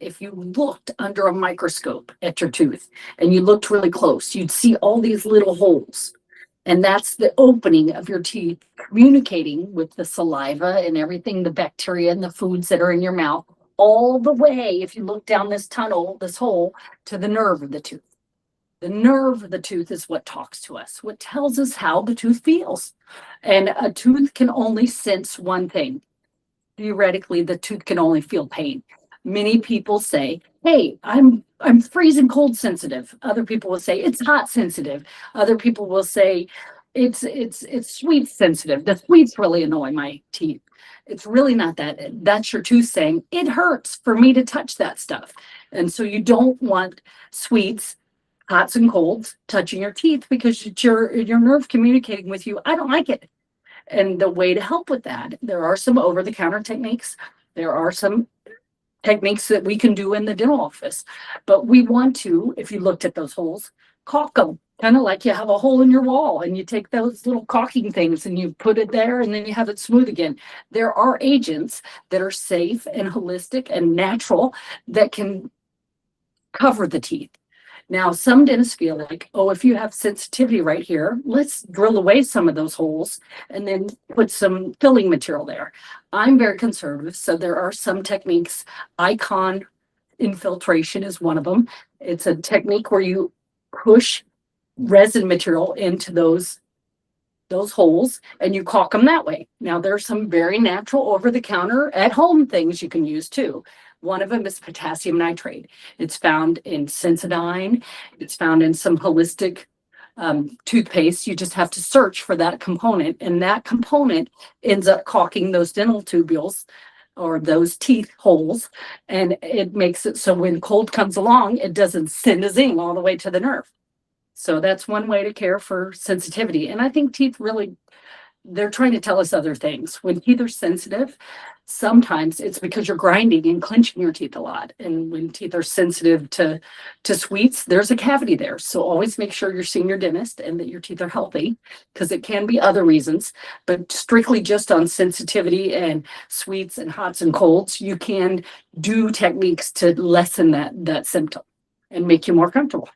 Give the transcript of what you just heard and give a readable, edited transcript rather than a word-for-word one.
if you looked under a microscope at your tooth and you looked really close, you'd see all these little holes. And that's the opening of your teeth communicating with the saliva and everything, the bacteria and the foods that are in your mouth, all the way, if you look down this tunnel, this hole, to the nerve of the tooth. The nerve of the tooth is what talks to us, what tells us how the tooth feels. And a tooth can only sense one thing. Theoretically, the tooth can only feel pain. Many people say, hey, I'm freezing cold sensitive. Other people will say it's hot sensitive. Other people will say it's sweet sensitive. The sweets really annoy my teeth. It's really not that. That's your tooth saying it hurts for me to touch that stuff. And so you don't want sweets, hots and colds touching your teeth because it's your nerve communicating with you. I don't like it. And the way to help with that, there are some over-the-counter techniques. There are some techniques that we can do in the dental office. But we want to, if you looked at those holes, caulk them. Kind of like you have a hole in your wall and you take those little caulking things and you put it there and then you have it smooth again. There are agents that are safe and holistic and natural that can cover the teeth. Now, some dentists feel like, oh, if you have sensitivity right here, let's drill away some of those holes and then put some filling material there. I'm very conservative, so there are some techniques. Icon infiltration is one of them. It's a technique where you push resin material into those holes and you caulk them that way. Now, there's some very natural over-the-counter at-home things you can use too. One of them is potassium nitrate. It's found in Sensodyne. It's found in some holistic toothpaste. You just have to search for that component, and that component ends up caulking those dental tubules or those teeth holes, and it makes it so when cold comes along, it doesn't send a zing all the way to the nerve. So that's one way to care for sensitivity. And I think teeth really, they're trying to tell us other things. When teeth are sensitive, sometimes it's because you're grinding and clenching your teeth a lot. And when teeth are sensitive to sweets, there's a cavity there. So always make sure you're seeing your dentist and that your teeth are healthy, because it can be other reasons. But strictly just on sensitivity and sweets and hots and colds, you can do techniques to lessen that symptom and make you more comfortable.